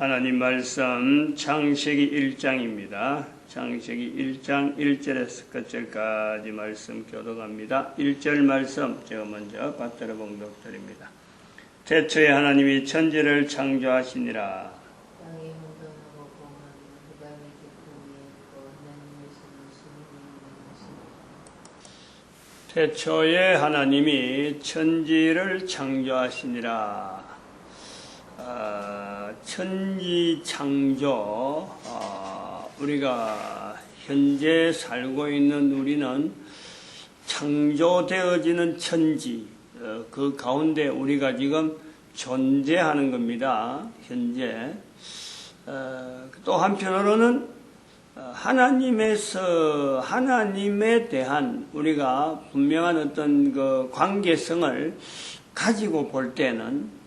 하나님 말씀 창세기 1장입니다. 창세기 1장 1절에서 끝절까지 말씀 교독합니다. 1절 말씀 제가 먼저 받들어 봉독드립니다. 태초에 하나님이 천지를 창조하시니라. 태초에 하나님이 천지를 창조하시니라. 천지 창조, 우리가 현재 살고 있는 우리는 창조되어지는 천지, 그 가운데 우리가 지금 존재하는 겁니다. 현재. 또 한편으로는 하나님에 대한 우리가 분명한 어떤 그 관계성을 가지고 볼 때는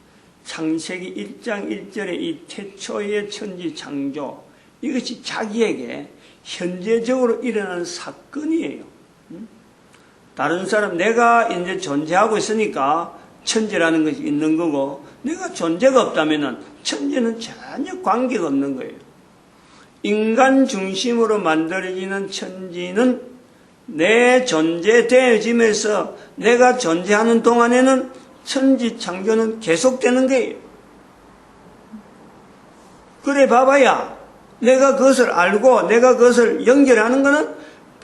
창세기 1장 1절의 이 태초의 천지 창조, 이것이 자기에게 현재적으로 일어나는 사건이에요. 다른 사람, 내가 이제 존재하고 있으니까 천지라는 것이 있는 거고, 내가 존재가 없다면 천지는 전혀 관계가 없는 거예요. 인간 중심으로 만들어지는 천지는 내 존재되어지면서 내가 존재하는 동안에는 천지 창조는 계속되는 거예요. 그래 봐봐야 내가 그것을 알고 내가 그것을 연결하는 것은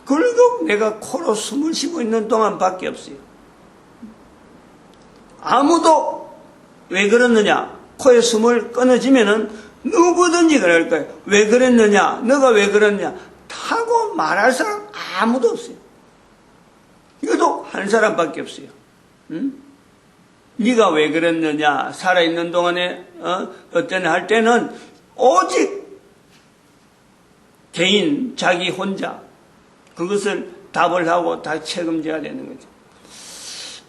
결국 내가 코로 숨을 쉬고 있는 동안밖에 없어요. 아무도 왜 그러느냐, 코에 숨을 끊어지면은 누구든지 그럴 거예요. 왜 그랬느냐, 너가 왜 그랬냐 하고 말할 사람 아무도 없어요. 이것도 한 사람밖에 없어요. 네가 왜 그랬느냐, 살아있는 동안에 어때나 할 때는 오직 개인 자기 혼자 그것을 답을 하고 다 책임져야 되는 거죠.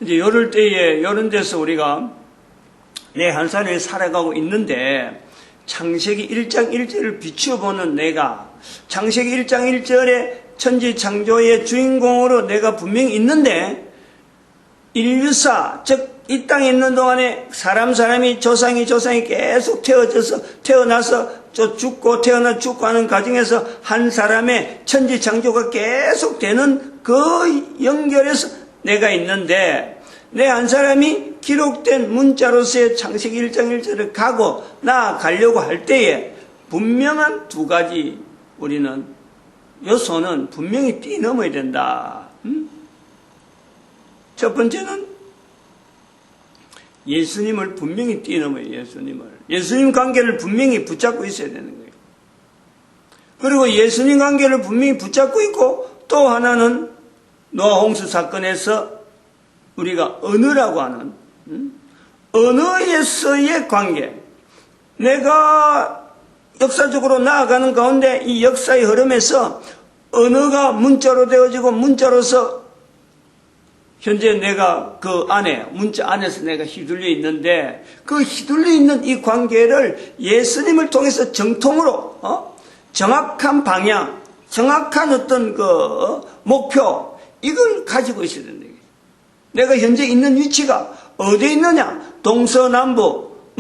이제 이럴 때에 이런 데서 우리가 내 한 삶에 살아가고 있는데 창세기 1장 1절을 비추어보는 내가, 창세기 1장 1절에 천지 창조의 주인공으로 내가 분명히 있는데 인류사, 즉 이 땅에 있는 동안에 사람이 조상이 계속 태어나서 죽고 태어나 죽고 하는 과정에서 한 사람의 천지 창조가 계속 되는 그 연결에서 내가 있는데, 내 한 사람이 기록된 문자로서의 창세기 1장 1절을 가고 나아가려고 할 때에 분명한 두 가지 우리는 요소는 분명히 뛰어넘어야 된다. 첫 번째는 예수님을 분명히 뛰어넘어요. 예수님 관계를 분명히 붙잡고 있어야 되는 거예요. 그리고 예수님 관계를 분명히 붙잡고 있고, 또 하나는 노아 홍수 사건에서 우리가 언어라고 하는 언어에서의 관계, 내가 역사적으로 나아가는 가운데 이 역사의 흐름에서 언어가 문자로 되어지고 문자로서 현재 내가 그 안에, 문자 안에서 내가 휘둘려 있는데, 그 휘둘려 있는 이 관계를 예수님을 통해서 정통으로, 정확한 방향, 정확한 어떤 그 목표, 이걸 가지고 있어야 된다. 내가 현재 있는 위치가 어디에 있느냐? 동서남북,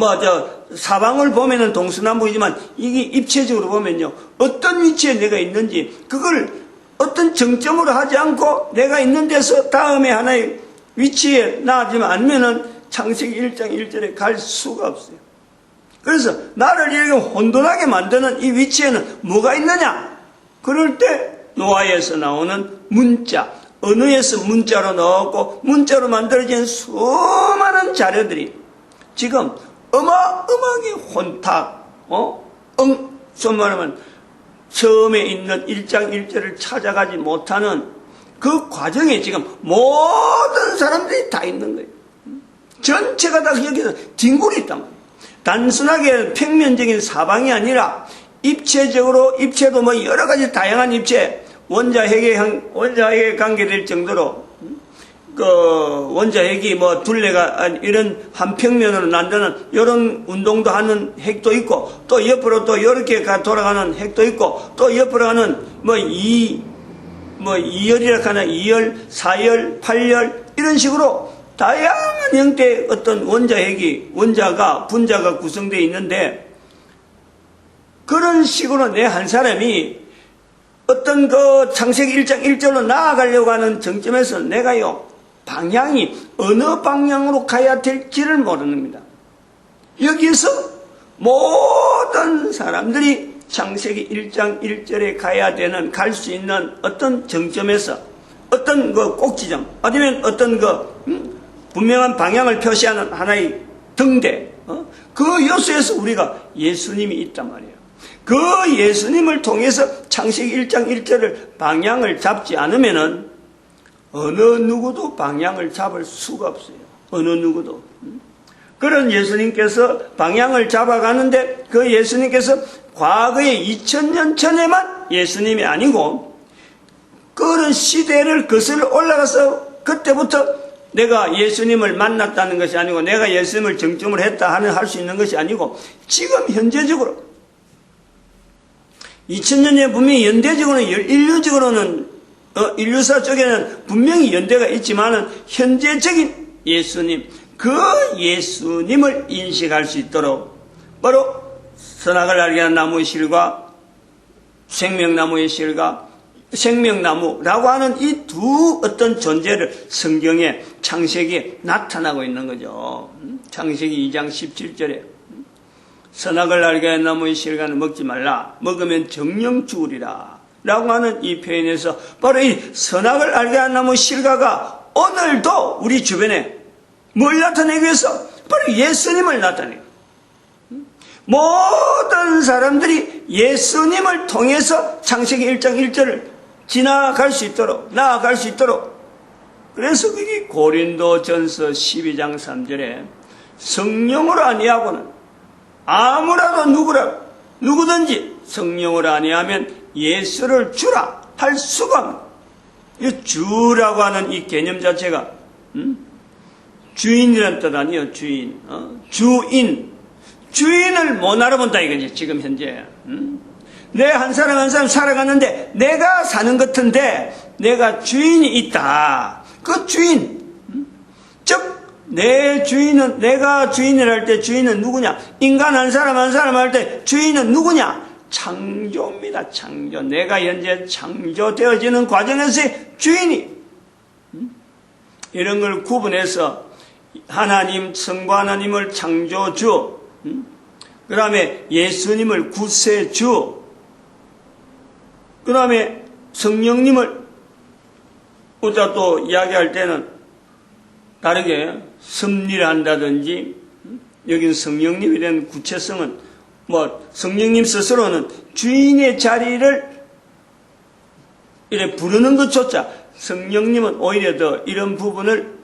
사방을 보면은 동서남북이지만 이게 입체적으로 보면요, 어떤 위치에 내가 있는지, 그걸 어떤 정점으로 하지 않고 내가 있는 데서 다음에 하나의 위치에 나아지면 않으면은 창세기 1장 1절에 갈 수가 없어요. 그래서 나를 이렇게 혼돈하게 만드는 이 위치에는 뭐가 있느냐? 그럴 때 노아에서 나오는 문자, 언어에서 문자로 넣었고 문자로 만들어진 수많은 자료들이 지금 어마어마하게 혼탁, 좀 말하면 처음에 있는 1장 1절을 찾아가지 못하는 그 과정에 지금 모든 사람들이 다 있는 거예요. 전체가 다 여기서 뒹굴이 있단 말이에요. 단순하게 평면적인 사방이 아니라 입체적으로, 입체도 여러 가지 다양한 입체, 원자핵에 관계될 정도로 원자핵이 둘레가 이런 한 평면으로 난다는 이런 운동도 하는 핵도 있고, 또 옆으로 또 이렇게 돌아가는 핵도 있고, 또 옆으로 가는 2열이라 하나 2열, 4열, 8열 이런 식으로 다양한 형태의 어떤 원자가 분자가 구성되어 있는데, 그런 식으로 내 한 사람이 어떤 그 창세기 1장 1절로 나아가려고 하는 정점에서 내가요, 방향이 어느 방향으로 가야 될지를 모릅니다. 여기서 모든 사람들이 창세기 1장 1절에 가야 되는, 갈 수 있는 어떤 정점에서 어떤 그 꼭지점, 아니면 어떤 그 분명한 방향을 표시하는 하나의 등대, 그 요소에서 우리가 예수님이 있단 말이에요. 그 예수님을 통해서 창세기 1장 1절을 방향을 잡지 않으면은 어느 누구도 방향을 잡을 수가 없어요. 어느 누구도. 그런 예수님께서 방향을 잡아가는데, 그 예수님께서 과거에 2000년 전에만 예수님이 아니고 그런 시대를 거슬러 올라가서 그때부터 내가 예수님을 만났다는 것이 아니고, 내가 예수님을 정점을 했다 하는 할 수 있는 것이 아니고, 지금 현재적으로 2000년 전에 분명히 연대적으로는, 인류적으로는, 인류사 쪽에는 분명히 연대가 있지만은 현재적인 예수님, 그 예수님을 인식할 수 있도록 바로 선악을 알게 하는 나무의 실과 생명나무의 실과 생명나무라고 하는 이 두 어떤 존재를 성경의 창세기에 나타나고 있는 거죠. 창세기 2장 17절에 선악을 알게 하는 나무의 실과는 먹지 말라, 먹으면 정령 죽으리라 라고 하는 이 표현에서 바로 이 선악을 알게 하는 나무의 실과가 오늘도 우리 주변에 뭘 나타내기 위해서? 바로 예수님을 나타내요. 모든 사람들이 예수님을 통해서 창세기 1장 1절을 지나갈 수 있도록, 나아갈 수 있도록. 그래서 그게 고린도전서 12장 3절에 성령으로 아니하고는 아무라도 누구든지 성령으로 아니하면 예수를 주라 할 수가 없는, 이 주라고 하는 이 개념 자체가 주인이란 뜻 아니에요. 주인. 주인을 못 알아본다 이거지 지금 현재. 내 한 사람 한 사람 살아가는데 내가 사는 것 같은데 내가 주인이 있다. 그 주인, 즉 내 주인은, 내가 주인을 할 때 주인은 누구냐? 인간 한 사람 한 사람 할 때 주인은 누구냐? 창조입니다. 창조. 내가 현재 창조되어지는 과정에서의 주인이, 이런 걸 구분해서 하나님, 성부 하나님을 창조주, 그 다음에 예수님을 구세주, 그 다음에 성령님을 우리가 또 이야기할 때는 다르게 섭리를 한다든지, 여기는 성령님에 대한 구체성은 성령님 스스로는 주인의 자리를 이렇게 부르는 것조차 성령님은 오히려 더 이런 부분을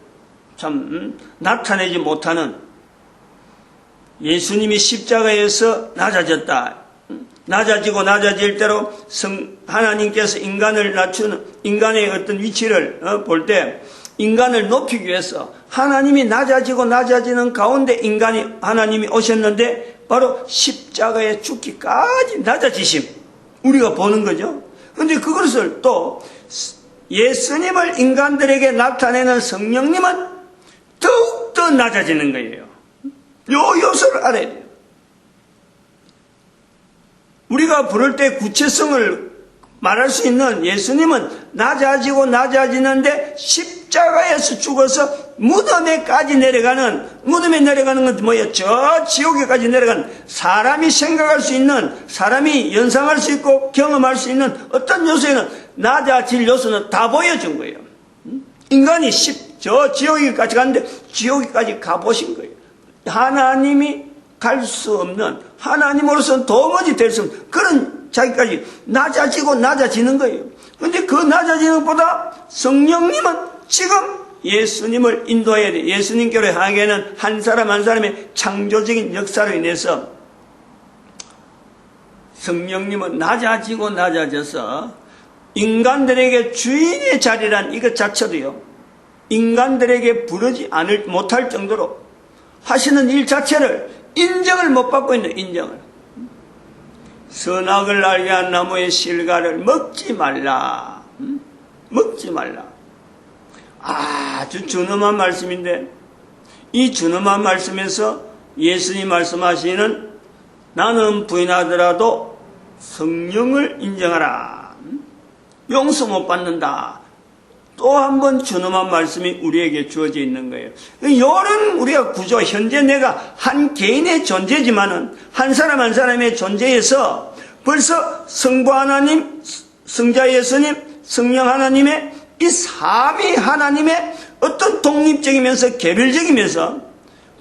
참 나타내지 못하는, 예수님이 십자가에서 낮아졌다, 낮아지고 낮아질 대로 하나님께서 인간을 낮추는, 인간의 어떤 위치를 볼 때 인간을 높이기 위해서 하나님이 낮아지고 낮아지는 가운데 하나님이 오셨는데 바로 십자가에 죽기까지 낮아지심, 우리가 보는 거죠. 그런데 그것을 또 예수님을 인간들에게 나타내는 성령님은 더욱더 낮아지는 거예요. 요 요소를 알아야 돼요. 우리가 부를 때 구체성을 말할 수 있는 예수님은 낮아지고 낮아지는데 십자가에서 죽어서 무덤에 내려가는 건 뭐예요? 저 지옥에까지 내려가는, 사람이 생각할 수 있는, 사람이 연상할 수 있고 경험할 수 있는 어떤 요소에는 낮아질 요소는 다 보여준 거예요. 인간이 저 지옥에까지 갔는데 지옥에까지 가보신 거예요. 하나님이 갈 수 없는, 하나님으로서는 도무지 될 수 없는 그런 자기까지 낮아지고 낮아지는 거예요. 그런데 그 낮아지는 것보다 성령님은 지금 예수님을 인도해야 돼. 예수님께로 향하게는 한 사람 한 사람의 창조적인 역사로 인해서 성령님은 낮아지고 낮아져서 인간들에게 주인의 자리란 이것 자체도요, 인간들에게 부르지 못할 정도로 하시는 일 자체를 인정을 못 받고 있는, 인정을. 선악을 알게 한 나무의 실과를 먹지 말라. 먹지 말라. 아주 준엄한 말씀인데, 이 준엄한 말씀에서 예수님 말씀하시는 나는 부인하더라도 성령을 인정하라. 용서 못 받는다. 또 한 번 준엄한 말씀이 우리에게 주어져 있는 거예요. 이런 우리가 구조, 현재 내가 한 개인의 존재지만은 한 사람 한 사람의 존재에서 벌써 성부 하나님, 성자 예수님, 성령 하나님의 이 삼위 하나님의 어떤 독립적이면서 개별적이면서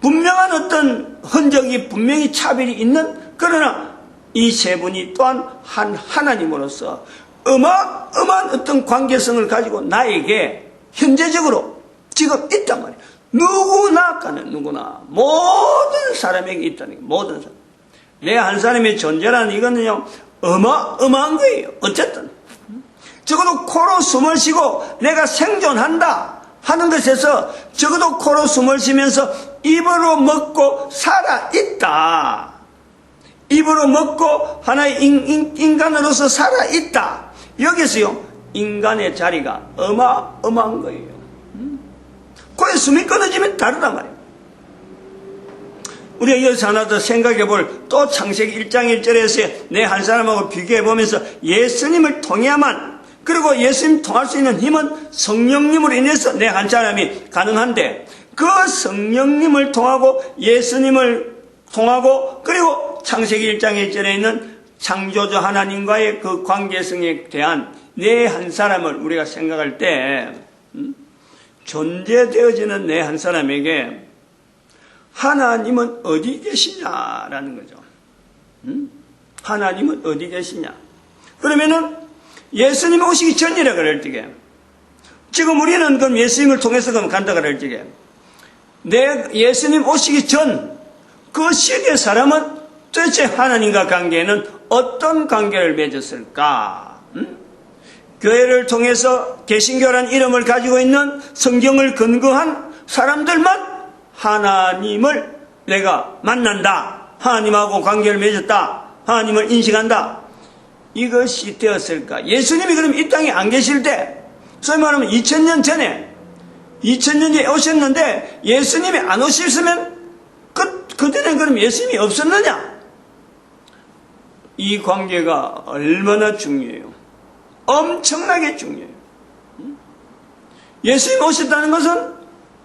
분명한 어떤 흔적이 분명히 차별이 있는, 그러나 이 세 분이 또한 한 하나님으로서 어마어마한 어떤 관계성을 가지고 나에게 현재적으로 지금 있단 말이에요. 누구나 모든 사람에게 있다는 거예요. 모든 사람. 내 한 사람의 존재라는 이거는요 어마어마한 거예요. 어쨌든 적어도 코로 숨을 쉬고 내가 생존한다 하는 것에서 적어도 코로 숨을 쉬면서 입으로 먹고 살아있다. 입으로 먹고 하나의 인간으로서 살아있다. 여기서요 인간의 자리가 어마어마한 거예요. 코에 숨이 끊어지면 다르단 말이에요. 우리가 여기서 하나 더 생각해 볼, 또 창세기 1장 1절에서 내 한 사람하고 비교해 보면서 예수님을 통해야만, 그리고 예수님 통할 수 있는 힘은 성령님으로 인해서 내 한 사람이 가능한데, 그 성령님을 통하고 예수님을 통하고, 그리고 창세기 1장 1절에 있는 창조주 하나님과의 그 관계성에 대한 내 한 사람을 우리가 생각할 때 존재되어지는 내 한 사람에게 하나님은 어디 계시냐라는 거죠. 하나님은 어디 계시냐. 그러면은 예수님 오시기 전이라 그럴 적에, 지금 우리는 그럼 예수님을 통해서 그럼 간다 그럴 적에, 예수님 오시기 전 그 시기의 사람은 도대체 하나님과 관계에는 어떤 관계를 맺었을까? 교회를 통해서 개신교라는 이름을 가지고 있는 성경을 근거한 사람들만 하나님을 내가 만난다, 하나님하고 관계를 맺었다, 하나님을 인식한다, 이것이 되었을까? 예수님이 그럼 이 땅에 안 계실 때, 소위 말하면 2000년 전에 오셨는데 예수님이 안 오셨으면 그때는 그럼 예수님이 없었느냐? 이 관계가 얼마나 중요해요. 엄청나게 중요해요. 예수님 오셨다는 것은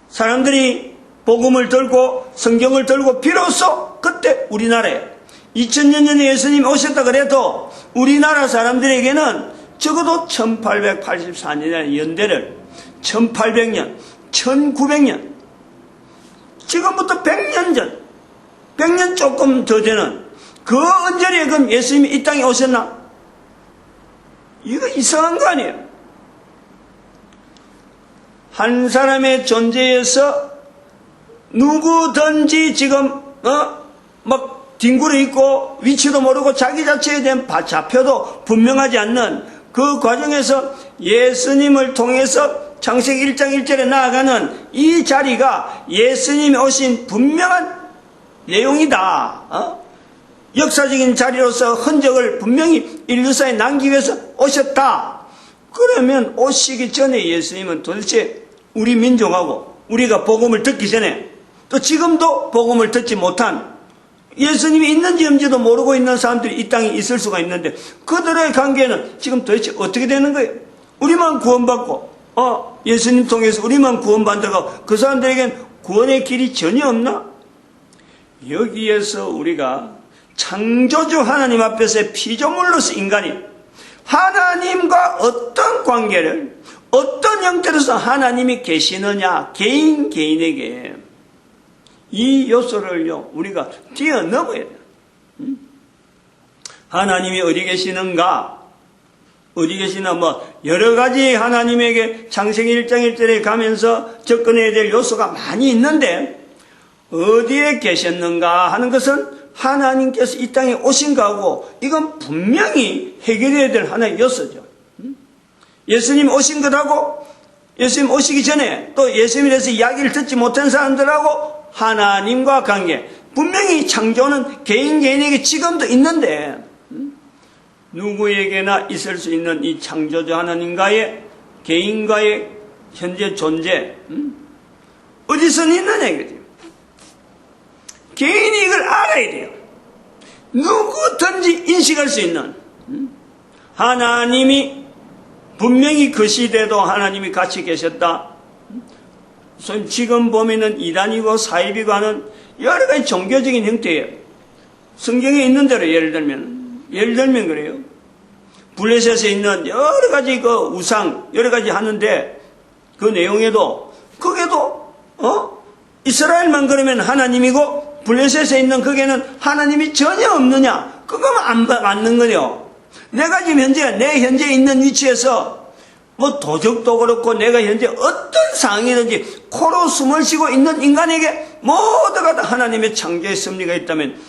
사람들이 복음을 들고 성경을 들고 비로소 그때 우리나라에 2000년 전에 예수님이 오셨다 그래도 우리나라 사람들에게는 적어도 1884년의 연대를 1800년, 1900년, 지금부터 100년 전, 100년 조금 더 되는 그 언저리에 그럼 예수님이 이 땅에 오셨나? 이거 이상한 거 아니에요? 한 사람의 존재에서 누구든지 지금 막 뒹굴어 있고 위치도 모르고 자기 자체에 대한 좌표도 분명하지 않는 그 과정에서 예수님을 통해서 창세기 1장 1절에 나아가는 이 자리가 예수님이 오신 분명한 내용이다. 역사적인 자리로서 흔적을 분명히 인류사에 남기기 위해서 오셨다. 그러면 오시기 전에 예수님은 도대체 우리 민족하고 우리가 복음을 듣기 전에, 또 지금도 복음을 듣지 못한, 예수님이 있는지 없는지도 모르고 있는 사람들이 이 땅에 있을 수가 있는데 그들의 관계는 지금 도대체 어떻게 되는 거예요? 우리만 구원받고 예수님 통해서 우리만 구원받다가 그 사람들에겐 구원의 길이 전혀 없나? 여기에서 우리가 창조주 하나님 앞에서의 피조물로서 인간이 하나님과 어떤 관계를, 어떤 형태로서 하나님이 계시느냐, 개인에게 이 요소를요 우리가 뛰어넘어야 돼요. 하나님이 어디 계시는가? 어디 계시나, 여러 가지 하나님에게 창세기 1장 1절에 가면서 접근해야 될 요소가 많이 있는데, 어디에 계셨는가 하는 것은 하나님께서 이 땅에 오신 거하고 이건 분명히 해결해야 될 하나의 요소죠. 예수님 오신 것하고 예수님 오시기 전에 또 예수님에 대해서 이야기를 듣지 못한 사람들하고 하나님과 관계, 분명히 창조는 개인에게 지금도 있는데 누구에게나 있을 수 있는 이 창조주 하나님과의 개인과의 현재 존재, 어디서 있느냐 이거지. 개인이 이걸 알아야 돼요. 누구든지 인식할 수 있는, 하나님이 분명히 그 시대도 하나님이 같이 계셨다. 지금 보면은 이단이고 사이비고 하는 여러 가지 종교적인 형태예요. 성경에 있는 대로 예를 들면 그래요. 블레셋에 있는 여러 가지 그 우상 여러 가지 하는데 그 내용에도 거기에도 이스라엘만 그러면 하나님이고 블레셋에 있는 거기에는 하나님이 전혀 없느냐? 그거만 안 맞는 거요. 내가 지금 내 현재 있는 위치에서 뭐 도적도 그렇고 내가 현재 어떤 상황이든지 코로 숨을 쉬고 있는 인간에게 모두가 다 하나님의 창조의 섭리가 있다면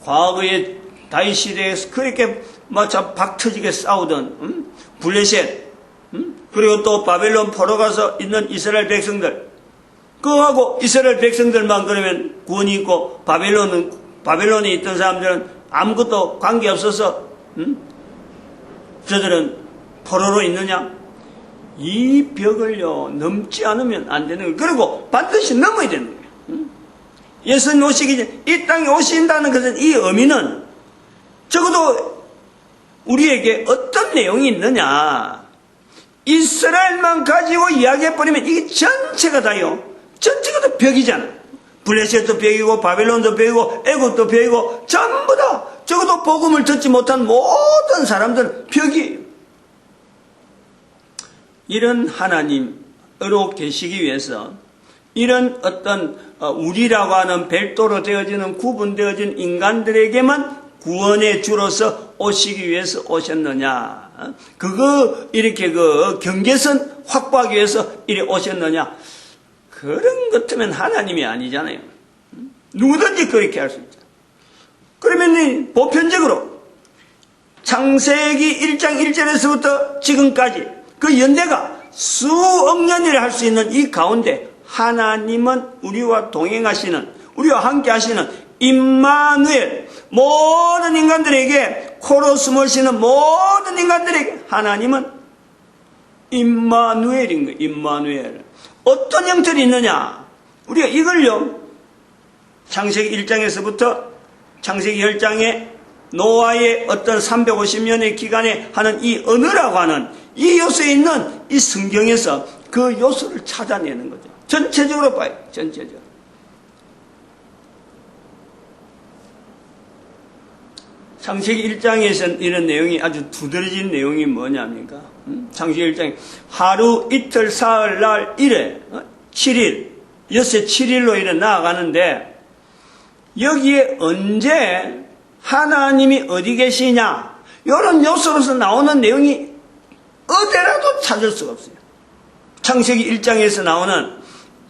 과거의 다윗 시대에서 그렇게 마차 박터지게 싸우던 블레셋 그리고 또 바벨론 포로 가서 있는 이스라엘 백성들 그거하고 이스라엘 백성들만 그러면 구원이 있고 바벨론에 있던 사람들은 아무것도 관계없어서 저들은 포로로 있느냐? 이 벽을요 넘지 않으면 안 되는 거예요. 그리고 반드시 넘어야 되는 거예요. 예수님 오시기 전에 이 땅에 오신다는 것은 이 의미는 적어도 우리에게 어떤 내용이 있느냐? 이스라엘만 가지고 이야기해버리면 이게 전체가 다요. 전체가 다 벽이잖아. 블레셋도 벽이고 바벨론도 벽이고 애굽도 벽이고 전부 다 적어도 복음을 듣지 못한 모든 사람들은 벽이에요. 이런 하나님으로 계시기 위해서 이런 어떤 우리라고 하는 별도로 되어지는 구분되어진 인간들에게만 구원의 주로서 오시기 위해서 오셨느냐? 그거 이렇게 그 경계선 확보하기 위해서 이래 오셨느냐? 그런 것 같으면 하나님이 아니잖아요. 누구든지 그렇게 할 수 있죠. 그러면 보편적으로 창세기 1장 1절에서부터 지금까지 그 연대가 수억 년이라 할 수 있는 이 가운데 하나님은 우리와 동행하시는 우리와 함께 하시는 임마누엘 모든 인간들에게 코로 숨을 쉬는 모든 인간들에게 하나님은 임마누엘인 거예요. 임마누엘. 어떤 형태로 있느냐? 우리가 이걸요 창세기 1장에서부터 창세기 10장에 노아의 어떤 350년의 기간에 하는 이 언어라고 하는 이 요소에 있는 이 성경에서 그 요소를 찾아내는 거죠. 전체적으로 봐요. 전체적으로. 창세기 1장에서는 이런 내용이 아주 두드러진 내용이 뭐냐니까. 창세기 1장에 하루, 이틀, 사흘, 날, 일회, 7일, 엿새 7일로 이래 나아가는데 여기에 언제 하나님이 어디 계시냐 이런 요소로서 나오는 내용이 어디라도 찾을 수가 없어요. 창세기 1장에서 나오는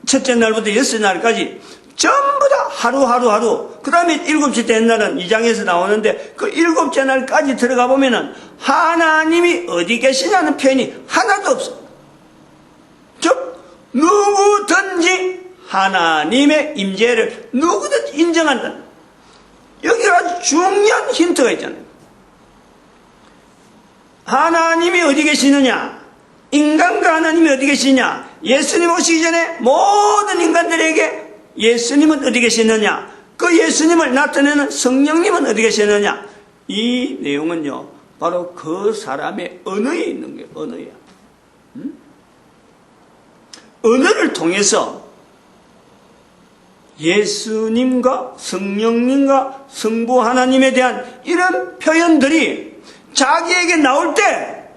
첫째 날부터 여섯 날까지 전부 다 하루 그 다음에 일곱째 된 날은 2장에서 나오는데 그 일곱째 날까지 들어가 보면은 하나님이 어디 계시냐는 표현이 하나도 없어요. 즉 누구든지 하나님의 임재를 누구든지 인정한다. 여기가 아주 중요한 힌트가 있잖아요. 하나님이 어디 계시느냐? 인간과 하나님이 어디 계시냐? 예수님 오시기 전에 모든 인간들에게 예수님은 어디 계시느냐? 그 예수님을 나타내는 성령님은 어디 계시느냐? 이 내용은요, 바로 그 사람의 언어에 있는 거예요. 언어야. 언어를 통해서 예수님과 성령님과 성부 하나님에 대한 이런 표현들이 자기에게 나올 때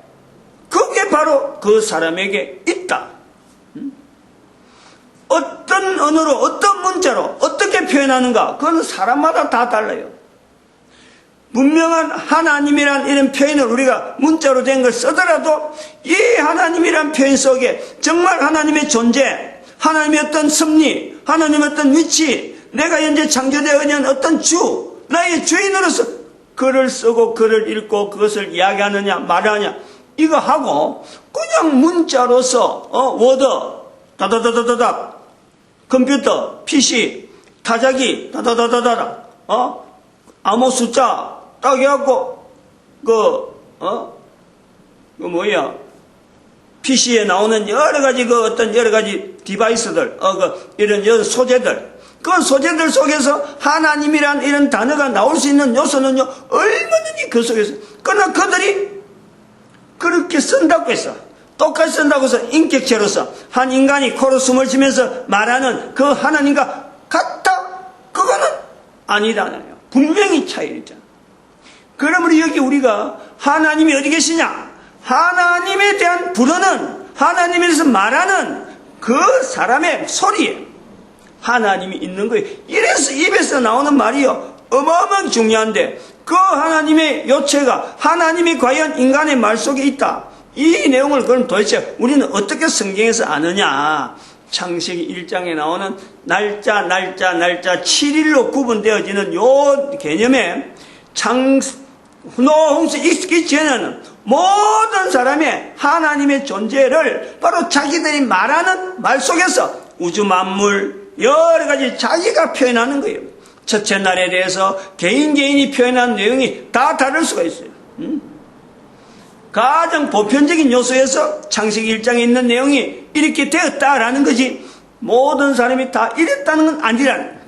그게 바로 그 사람에게 있다. 어떤 언어로 어떤 문자로 어떻게 표현하는가 그건 사람마다 다 달라요. 분명한 하나님이란 이런 표현을 우리가 문자로 된 걸 쓰더라도 이 하나님이란 표현 속에 정말 하나님의 존재, 하나님의 어떤 섭리, 하나님의 어떤 위치, 내가 현재 창조되어 있는 어떤 주, 나의 주인으로서 글을 쓰고 글을 읽고 그것을 이야기하느냐 말하느냐 이거 하고 그냥 문자로서 워드 다다다다다다 컴퓨터 PC 타자기 다다다다다 아무 숫자 딱 해갖고 PC에 나오는 여러 가지 어떤 여러 가지 디바이스들 이런 소재들 그 소재들 속에서 하나님이란 이런 단어가 나올 수 있는 요소는요 얼마든지 그 속에서 그러나 그들이 그렇게 쓴다고 했어. 똑같이 쓴다고 해서 인격체로서 한 인간이 코로 숨을 쉬면서 말하는 그 하나님과 같다? 그거는 아니라네요. 분명히 차이가 있잖아. 그러므로 여기 우리가 하나님이 어디 계시냐? 하나님에 대한 불어는 하나님에 대해서 말하는 그 사람의 소리에 하나님이 있는 거예요. 이래서 입에서 나오는 말이요. 어마어마하게 중요한데 그 하나님의 요체가 하나님이 과연 인간의 말 속에 있다. 이 내용을 그럼 도대체 우리는 어떻게 성경에서 아느냐? 창세기 1장에 나오는 날짜 7일로 구분되어지는 요 개념에 노아 홍수 있기 전에는 모든 사람의 하나님의 존재를 바로 자기들이 말하는 말 속에서 우주 만물 여러 가지 자기가 표현하는 거예요. 첫째 날에 대해서 개인이 표현한 내용이 다 다를 수가 있어요. 가장 보편적인 요소에서 창세기 1장에 있는 내용이 이렇게 되었다라는 거지 모든 사람이 다 이랬다는 건 아니라는 거예요.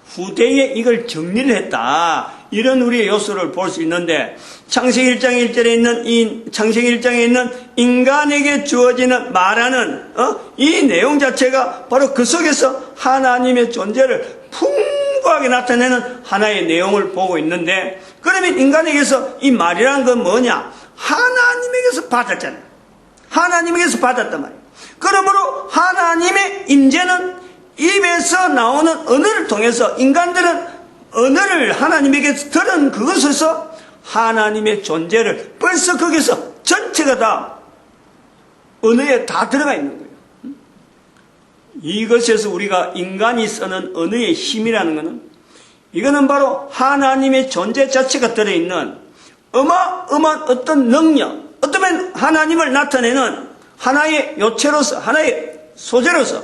후대에 이걸 정리를 했다. 이런 우리의 요소를 볼 수 있는데 창세기 1장 1절에 창세기 1장에 있는 인간에게 주어지는 말하는 이 내용 자체가 바로 그 속에서 하나님의 존재를 풍부하게 나타내는 하나의 내용을 보고 있는데 그러면 인간에게서 이 말이라는 건 뭐냐? 하나님에게서 받았잖아요. 하나님에게서 받았단 말이에요. 그러므로 하나님의 임재는 입에서 나오는 언어를 통해서 인간들은 언어를 하나님에게서 들은 그것에서 하나님의 존재를 벌써 거기서 전체가 다 언어에 다 들어가 있는 거예요. 이것에서 우리가 인간이 쓰는 언어의 힘이라는 것은 이거는 바로 하나님의 존재 자체가 들어있는 어마어마한 어떤 능력, 어쩌면 하나님을 나타내는 하나의 요체로서 하나의 소재로서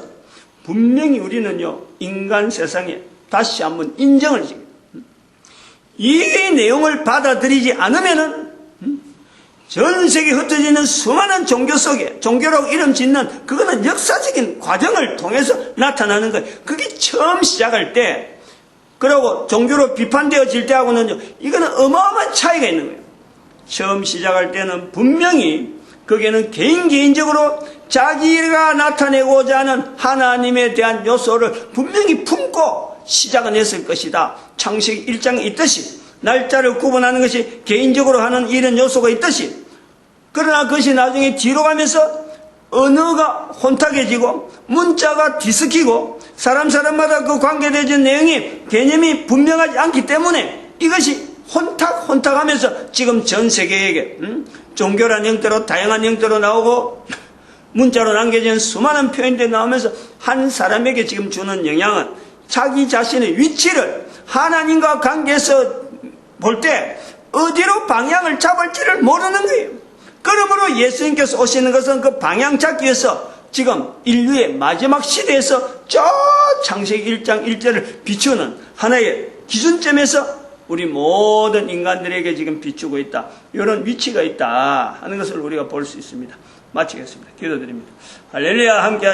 분명히 우리는요 인간 세상에 다시 한번 인정을 해줍니다. 이 내용을 받아들이지 않으면은 전 세계에 흩어지는 수많은 종교 속에 종교라고 이름 짓는 그거는 역사적인 과정을 통해서 나타나는 거예요. 그게 처음 시작할 때 그리고 종교로 비판되어질 때하고는 이거는 어마어마한 차이가 있는 거예요. 처음 시작할 때는 분명히 거기에는 개인적으로 자기가 나타내고자 하는 하나님에 대한 요소를 분명히 품고 시작은 했을 것이다. 창세기 1장에 있듯이 날짜를 구분하는 것이 개인적으로 하는 이런 요소가 있듯이 그러나 그것이 나중에 뒤로 가면서 언어가 혼탁해지고 문자가 뒤섞이고 사람마다 그 관계되어진 내용이 개념이 분명하지 않기 때문에 이것이 혼탁하면서 지금 전 세계에게 종교란 형태로 다양한 형태로 나오고 문자로 남겨진 수많은 표현들이 나오면서 한 사람에게 지금 주는 영향은 자기 자신의 위치를 하나님과 관계에서 볼 때 어디로 방향을 잡을지를 모르는 거예요. 그러므로 예수님께서 오시는 것은 그 방향 잡기 위해서 지금 인류의 마지막 시대에서 저 창세기 1장 1절을 비추는 하나의 기준점에서 우리 모든 인간들에게 지금 비추고 있다. 이런 위치가 있다 하는 것을 우리가 볼 수 있습니다. 마치겠습니다. 기도드립니다. 할렐루야. 함께 하시죠.